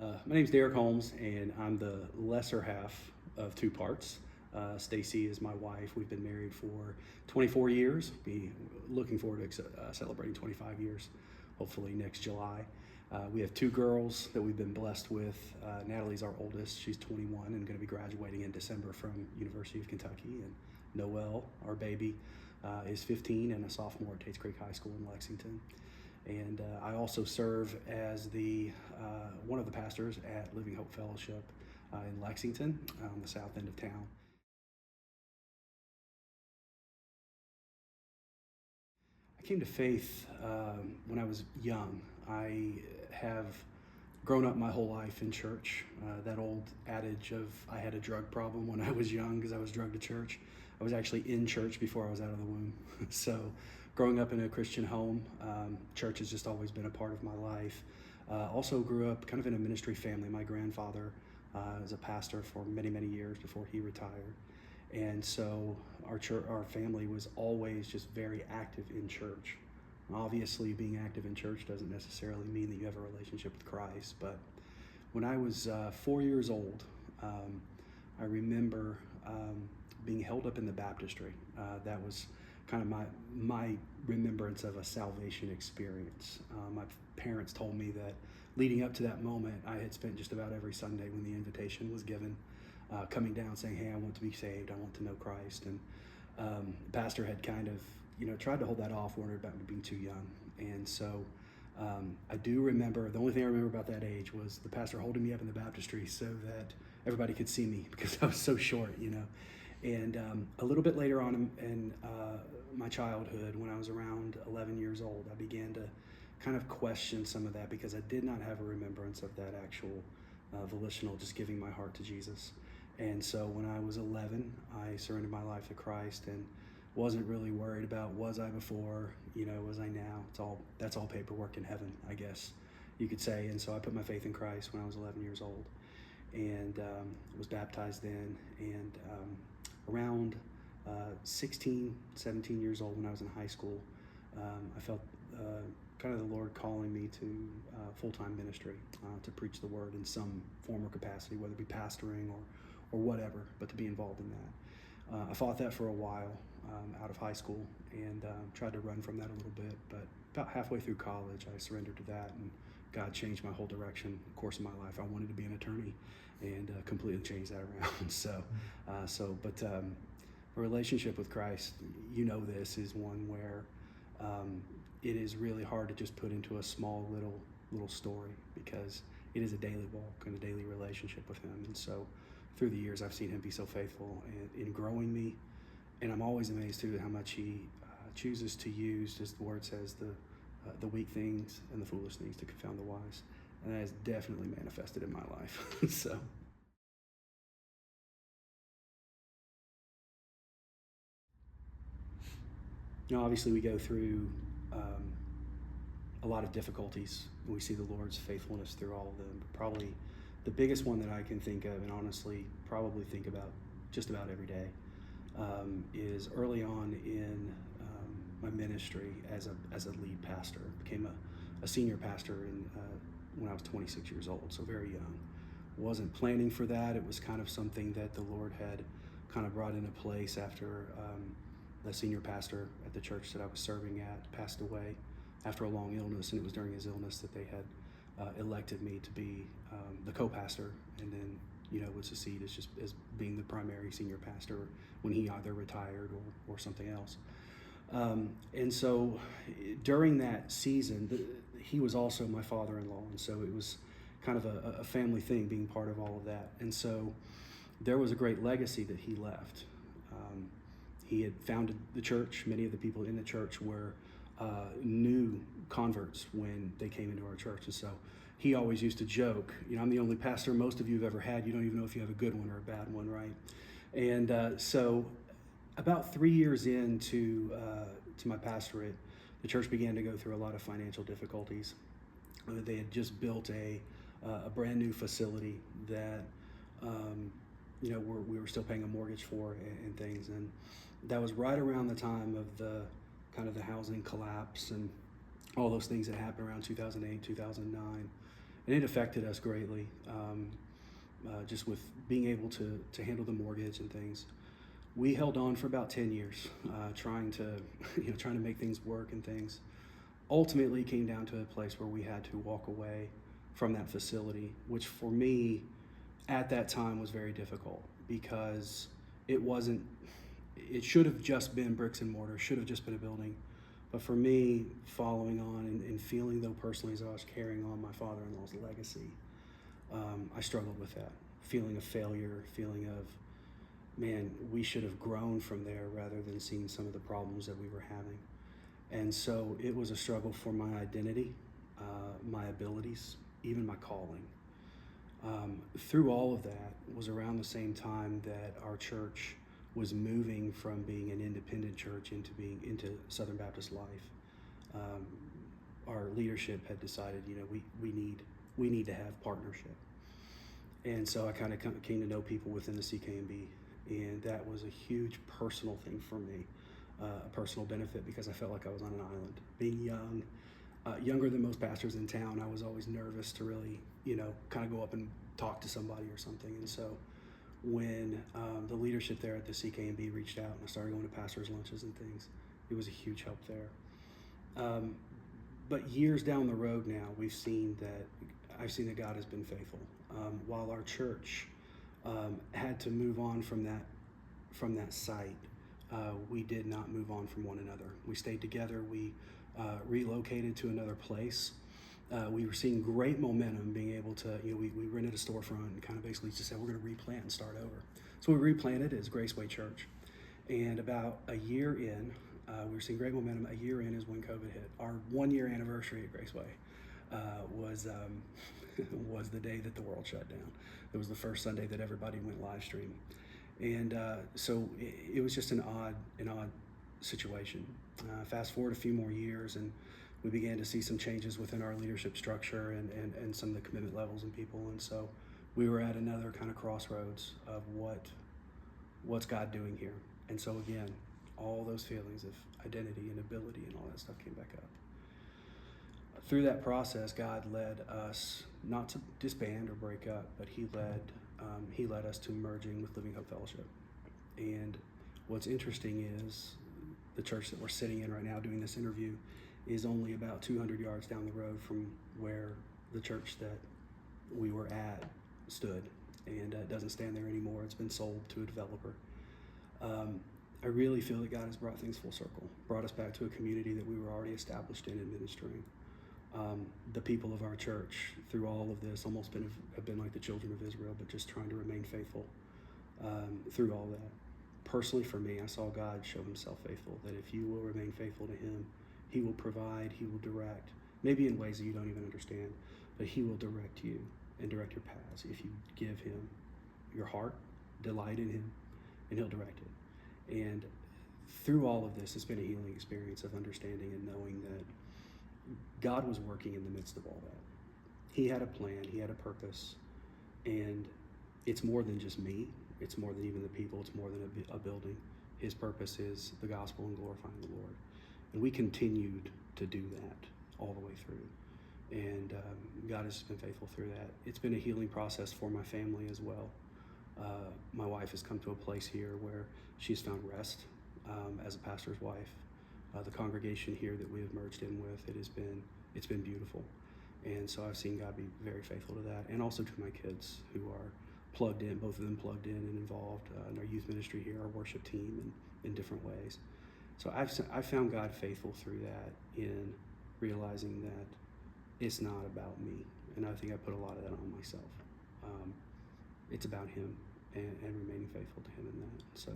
My name's Derek Holmes, and I'm the lesser half of two parts. Stacy is my wife. We've been married for 24 years. Be looking forward to celebrating 25 years, hopefully next July. We have two girls that we've been blessed with. Natalie's our oldest. She's 21 and going to be graduating in December from University of Kentucky. And Noelle, our baby, is 15 and a sophomore at Tates Creek High School in Lexington. And I also serve as one of the pastors at Living Hope Fellowship in Lexington, on the south end of town. I came to faith when I was young. I have grown up my whole life in church. That old adage of I had a drug problem when I was young because I was drugged to church. I was actually in church before I was out of the womb. So growing up in a Christian home, church has just always been a part of my life. Also grew up kind of in a ministry family. My grandfather was a pastor for many, many years before he retired. And so our family was always just very active in church. Obviously, being active in church doesn't necessarily mean that you have a relationship with Christ, but when I was 4 years old, I remember being held up in the baptistry. That was kind of my remembrance of a salvation experience. My parents told me that leading up to that moment, I had spent just about every Sunday when the invitation was given, coming down saying, hey, I want to be saved, I want to know Christ. And the pastor had kind of, tried to hold that off, worried about me being too young. And so I do remember, the only thing I remember about that age was the pastor holding me up in the baptistry so that everybody could see me because I was so short, And a little bit later on in my childhood, when I was around 11 years old, I began to kind of question some of that because I did not have a remembrance of that actual volitional, just giving my heart to Jesus. And so when I was 11, I surrendered my life to Christ and wasn't really worried about was I before, was I now? That's all paperwork in heaven, I guess you could say. And so I put my faith in Christ when I was 11 years old and was baptized then. And around 16, 17 years old when I was in high school, I felt kind of the Lord calling me to full-time ministry, to preach the word in some form or capacity, whether it be pastoring or whatever, but to be involved in that. I fought that for a while out of high school and tried to run from that a little bit, but about halfway through college, I surrendered to that, and God changed my whole direction, of course, of my life. I wanted to be an attorney and completely changed that around. But a relationship with Christ, this is one where it is really hard to just put into a small little story because it is a daily walk and a daily relationship with Him. And so through the years, I've seen Him be so faithful in growing me. And I'm always amazed too how much He chooses to use, as the word says, the weak things and the foolish things to confound the wise. And that has definitely manifested in my life. So. Obviously we go through a lot of difficulties. We see the Lord's faithfulness through all of them. But probably the biggest one that I can think of, and honestly probably think about just about every day, is early on in my ministry as a lead pastor. I became a senior pastor when I was 26 years old, so very young. Wasn't planning for that. It was kind of something that the Lord had kind of brought into place after the senior pastor at the church that I was serving at passed away after a long illness, and it was during his illness that they had elected me to be the co-pastor, and then would succeed as being the primary senior pastor when he either retired or something else. And so during that season, he was also my father-in-law, and so it was kind of a family thing being part of all of that. And so there was a great legacy that he left. He had founded the church. Many of the people in the church were new converts when they came into our church. And so he always used to joke, I'm the only pastor most of you have ever had. You don't even know if you have a good one or a bad one, right? And so about 3 years into to my pastorate, the church began to go through a lot of financial difficulties. They had just built a brand new facility that we were still paying a mortgage for and things. And that was right around the time of the housing collapse and all those things that happened around 2008, 2009. and it affected us greatly, just with being able to handle the mortgage and things. We held on for about 10 years, trying to trying to make things work and things. Ultimately came down to a place where we had to walk away from that facility, which for me at that time was very difficult, because it should have just been bricks and mortar, should have just been a building. But for me, following on and feeling, though personally, as I was carrying on my father-in-law's legacy, I struggled with that feeling of failure, feeling of, man, we should have grown from there rather than seeing some of the problems that we were having. And so it was a struggle for my identity, my abilities, even my calling. Through all of that was around the same time that our church was moving from being an independent church into Southern Baptist life. Our leadership had decided, we need to have partnership. And so I kind of came to know people within the CKNB, and that was a huge personal thing for me, a personal benefit, because I felt like I was on an island. Being young, younger than most pastors in town, I was always nervous to really, kind of go up and talk to somebody or something. And so when the leadership there at the CKNB reached out and I started going to pastors' lunches and things, it was a huge help there. But years down the road now, I've seen that God has been faithful. While our church had to move on from that site, we did not move on from one another. We stayed together. We relocated to another place. We were seeing great momentum, being able to, we rented a storefront and kind of basically just said, we're going to replant and start over. So we replanted as Graceway Church. And about a year in, we were seeing great momentum. A year in is when COVID hit. Our 1 year anniversary at Graceway was the day that the world shut down. It was the first Sunday that everybody went live stream. And so it was just an odd situation. Fast forward a few more years, and we began to see some changes within our leadership structure and some of the commitment levels in people. And so we were at another kind of crossroads of what's God doing here. And so again, all those feelings of identity and ability and all that stuff came back up. Through that process, God led us not to disband or break up, but He led us to merging with Living Hope Fellowship. And what's interesting is the church that we're sitting in right now doing this interview is only about 200 yards down the road from where the church that we were at stood, and it doesn't stand there anymore. It's been sold to a developer. I really feel that God has brought things full circle, brought us back to a community that we were already established in administering. The people of our church, through all of this, almost have been like the children of Israel, but just trying to remain faithful through all that. Personally, for me, I saw God show Himself faithful, that if you will remain faithful to Him, He will provide, He will direct, maybe in ways that you don't even understand, but He will direct you and direct your paths if you give Him your heart, delight in Him, and He'll direct it. And through all of this, it's been a healing experience of understanding and knowing that God was working in the midst of all that. He had a plan, He had a purpose, and it's more than just me. It's more than even the people. It's more than a building. His purpose is the gospel and glorifying the Lord. And we continued to do that all the way through. And God has been faithful through that. It's been a healing process for my family as well. My wife has come to a place here where she's found rest as a pastor's wife. The congregation here that we have merged in with, it's been beautiful. And so I've seen God be very faithful to that, and also to my kids who are plugged in, both of them plugged in and involved in our youth ministry here, our worship team, and in different ways. So I've found God faithful through that, in realizing that it's not about me. And I think I put a lot of that on myself. It's about Him and remaining faithful to Him in that. So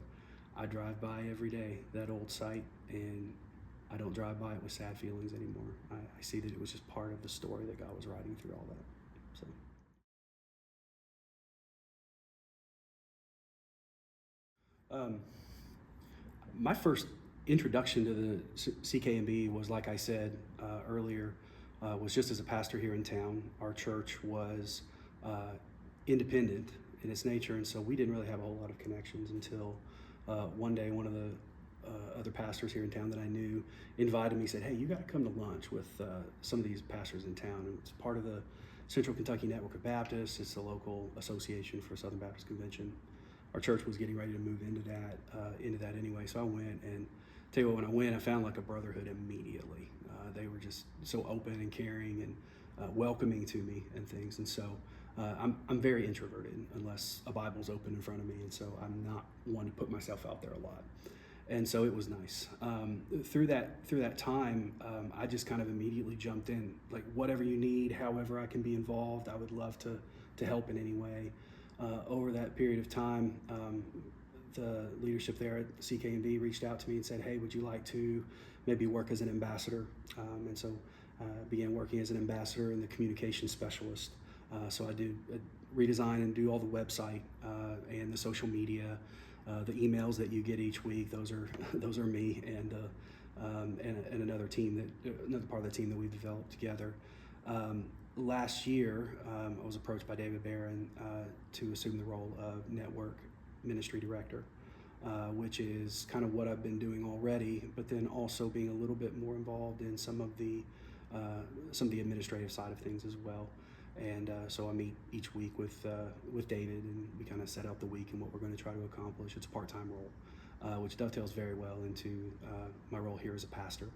I drive by every day, that old site, and I don't drive by it with sad feelings anymore. I see that it was just part of the story that God was writing through all that. So. My first introduction to the CKNB was, like I said earlier, was just as a pastor here in town. Our church was independent in its nature, and so we didn't really have a whole lot of connections until one day one of the other pastors here in town that I knew invited me, said, hey, you got to come to lunch with some of these pastors in town. And it's part of Central Kentucky Network of Baptists. It's the local association for Southern Baptist Convention. Our church was getting ready to move into that anyway. So I went, and tell you what, when I went, I found like a brotherhood immediately. They were just so open and caring and welcoming to me and things. And so I'm very introverted unless a Bible's open in front of me. And so I'm not one to put myself out there a lot. And so it was nice. Through that time, I just kind of immediately jumped in. Like, whatever you need, however I can be involved, I would love to help in any way. Over that period of time, the leadership there at CKNB reached out to me and said, hey, would you like to maybe work as an ambassador? And so I began working as an ambassador and the communication specialist. So I do redesign and do all the website and the social media. The emails that you get each week, those are me and another part of the team that we've developed together. Last year, I was approached by David Barron to assume the role of network ministry director, which is kind of what I've been doing already, but then also being a little bit more involved in some of the administrative side of things as well. And so I meet each week with David, and we kind of set out the week and what we're going to try to accomplish. It's a part-time role, which dovetails very well into my role here as a pastor.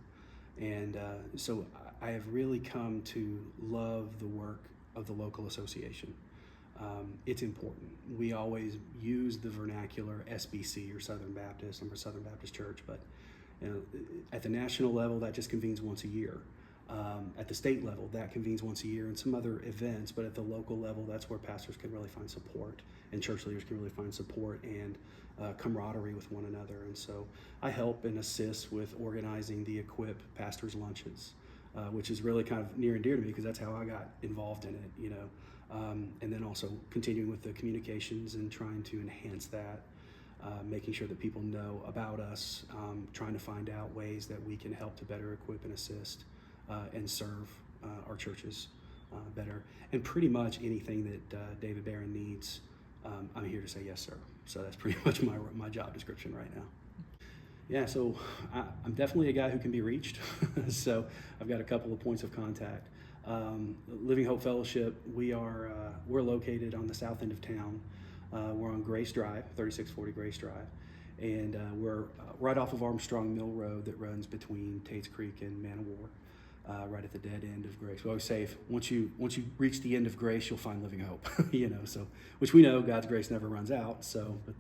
And so I have really come to love the work of the local association. It's important. We always use the vernacular SBC or Southern Baptist, or Southern Baptist Church, but at the national level, that just convenes once a year. At the state level, that convenes once a year, and some other events, but at the local level, that's where pastors can really find support, and church leaders can really find support and camaraderie with one another. And so I help and assist with organizing the Equip Pastors Lunches, which is really kind of near and dear to me because that's how I got involved in it, and then also continuing with the communications and trying to enhance that, making sure that people know about us, trying to find out ways that we can help to better equip and assist and serve our churches better. And pretty much anything that David Barron needs, I'm here to say yes, sir. So that's pretty much my job description right now. Yeah, so I'm definitely a guy who can be reached. So I've got a couple of points of contact. Living Hope Fellowship, we're located on the south end of town. We're on Grace Drive, 3640 Grace Drive. And we're right off of Armstrong Mill Road that runs between Tates Creek and Man of War. Right at the dead end of Grace. We always say, once you reach the end of Grace, you'll find Living Hope. So which we know God's grace never runs out. So, but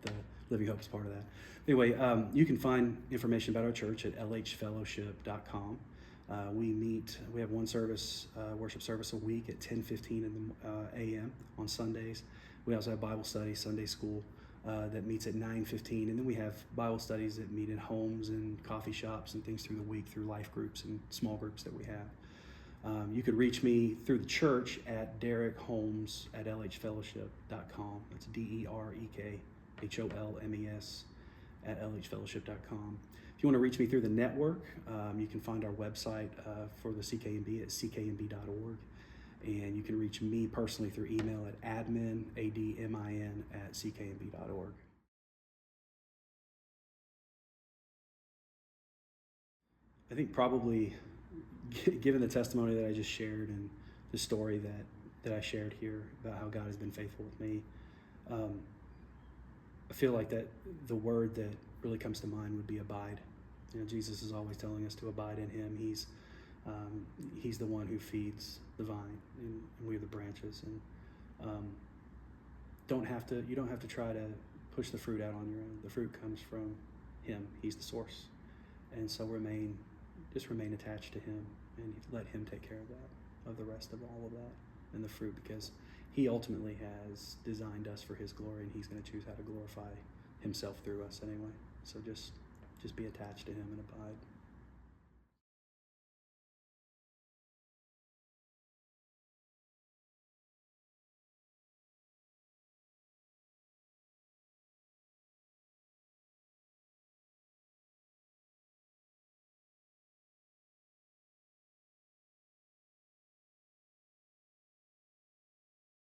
Living Hope is part of that. Anyway, you can find information about our church at lhfellowship.com. We have one service, worship service a week at 10:15 a.m. on Sundays. We also have Bible study, Sunday school. That meets at 9:15, and then we have Bible studies that meet in homes and coffee shops and things through the week through life groups and small groups that we have. You could reach me through the church at Derek Holmes at lhfellowship.com. That's DerekHolmes at lhfellowship.com. If you want to reach me through the network, you can find our website for the CKNB at cknb.org. And you can reach me personally through email at admin, admin, at cknb.org. I think probably, given the testimony that I just shared and the story that I shared here about how God has been faithful with me, I feel like that the word that really comes to mind would be abide. Jesus is always telling us to abide in Him. He's the one who feeds the vine, and we're the branches. And you don't have to try to push the fruit out on your own. The fruit comes from Him. He's the source, and so remain attached to Him and let Him take care of the rest of all of that and the fruit, because He ultimately has designed us for His glory, and He's going to choose how to glorify Himself through us anyway. So just be attached to Him and abide.